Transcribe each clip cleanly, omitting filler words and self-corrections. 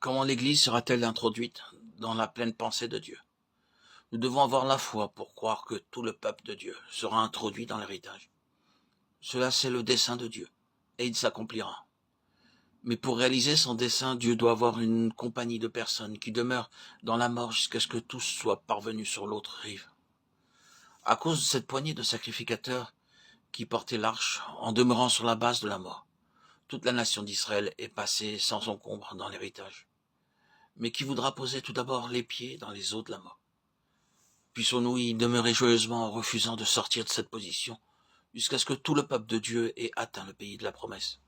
Comment l'Église sera-t-elle introduite dans la pleine pensée de Dieu? Nous devons avoir la foi pour croire que tout le peuple de Dieu sera introduit dans l'héritage. Cela, c'est le dessein de Dieu, et il s'accomplira. Mais pour réaliser son dessein, Dieu doit avoir une compagnie de personnes qui demeurent dans la mort jusqu'à ce que tous soient parvenus sur l'autre rive. À cause de cette poignée de sacrificateurs qui portaient l'arche en demeurant sur la base de la mort, toute la nation d'Israël est passée sans encombre dans l'héritage. Mais qui voudra poser tout d'abord les pieds dans les eaux de la mort? Puissions-nous y demeurer joyeusement en refusant de sortir de cette position, jusqu'à ce que tout le peuple de Dieu ait atteint le pays de la promesse.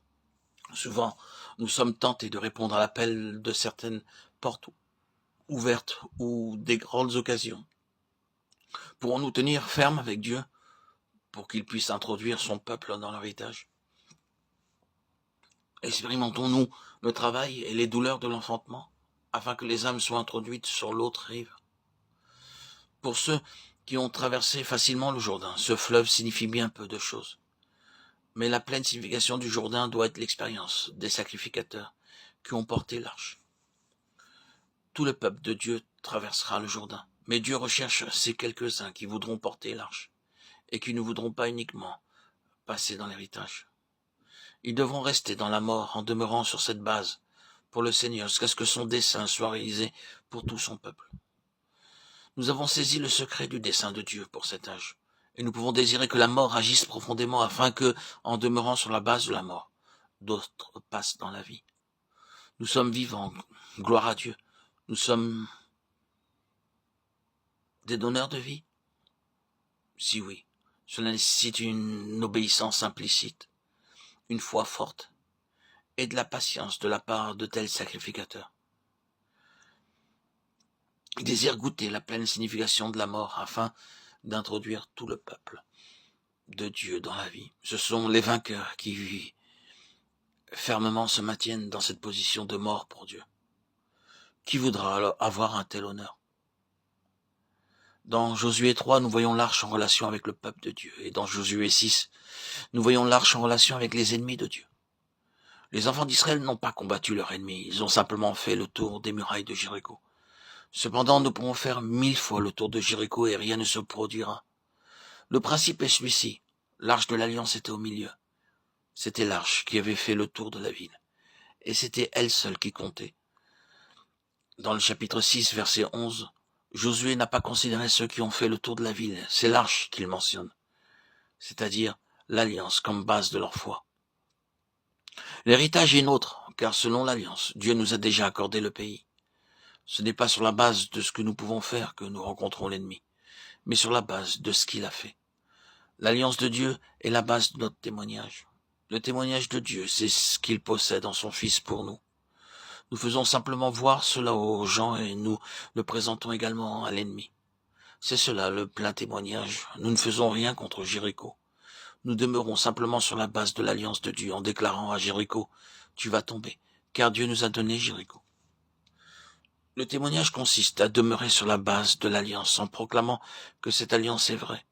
Souvent, nous sommes tentés de répondre à l'appel de certaines portes ouvertes ou des grandes occasions. Pourrons-nous tenir ferme avec Dieu pour qu'il puisse introduire son peuple dans l'héritage? Expérimentons-nous le travail et les douleurs de l'enfantement, afin que les âmes soient introduites sur l'autre rive? Pour ceux qui ont traversé facilement le Jourdain, ce fleuve signifie bien peu de choses. Mais la pleine signification du Jourdain doit être l'expérience des sacrificateurs qui ont porté l'arche. Tout le peuple de Dieu traversera le Jourdain, mais Dieu recherche ces quelques-uns qui voudront porter l'arche et qui ne voudront pas uniquement passer dans l'héritage. Ils devront rester dans la mort en demeurant sur cette base pour le Seigneur jusqu'à ce que son dessein soit réalisé pour tout son peuple. Nous avons saisi le secret du dessein de Dieu pour cet âge, et nous pouvons désirer que la mort agisse profondément afin que, en demeurant sur la base de la mort, d'autres passent dans la vie. Nous sommes vivants, gloire à Dieu. Nous sommes des donneurs de vie? Si oui, cela nécessite une obéissance implicite, une foi forte et de la patience de la part de tels sacrificateurs. Ils désirent goûter la pleine signification de la mort afin d'introduire tout le peuple de Dieu dans la vie. Ce sont les vainqueurs qui fermement se maintiennent dans cette position de mort pour Dieu. Qui voudra alors avoir un tel honneur? Dans Josué 3, nous voyons l'arche en relation avec le peuple de Dieu. Et dans Josué 6, nous voyons l'arche en relation avec les ennemis de Dieu. Les enfants d'Israël n'ont pas combattu leur ennemi, ils ont simplement fait le tour des murailles de Jéricho. Cependant, nous pourrons faire 1000 fois le tour de Jéricho et rien ne se produira. Le principe est celui-ci. L'arche de l'Alliance était au milieu. C'était l'arche qui avait fait le tour de la ville. Et c'était elle seule qui comptait. Dans le chapitre 6, verset 11, Josué n'a pas considéré ceux qui ont fait le tour de la ville. C'est l'arche qu'il mentionne, c'est-à-dire l'Alliance comme base de leur foi. L'héritage est nôtre, car selon l'Alliance, Dieu nous a déjà accordé le pays. Ce n'est pas sur la base de ce que nous pouvons faire que nous rencontrons l'ennemi, mais sur la base de ce qu'il a fait. L'Alliance de Dieu est la base de notre témoignage. Le témoignage de Dieu, c'est ce qu'il possède en son Fils pour nous. Nous faisons simplement voir cela aux gens et nous le présentons également à l'ennemi. C'est cela le plein témoignage. Nous ne faisons rien contre Jéricho. Nous demeurons simplement sur la base de l'alliance de Dieu en déclarant à Jéricho, tu vas tomber, car Dieu nous a donné Jéricho. Le témoignage consiste à demeurer sur la base de l'alliance en proclamant que cette alliance est vraie.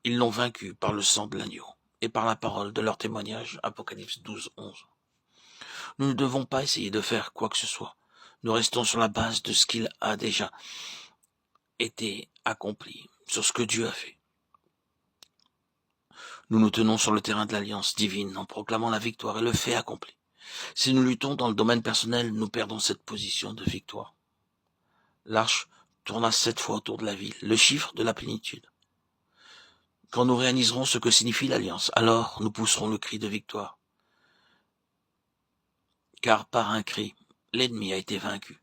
Ils l'ont vaincu par le sang de l'agneau et par la parole de leur témoignage, Apocalypse 12, 11. Nous ne devons pas essayer de faire quoi que ce soit. Nous restons sur la base de ce qu'il a déjà été accompli, sur ce que Dieu a fait. Nous nous tenons sur le terrain de l'alliance divine en proclamant la victoire et le fait accompli. Si nous luttons dans le domaine personnel, nous perdons cette position de victoire. L'arche tourna 7 fois autour de la ville, le chiffre de la plénitude. Quand nous réaliserons ce que signifie l'alliance, alors nous pousserons le cri de victoire. Car par un cri, l'ennemi a été vaincu.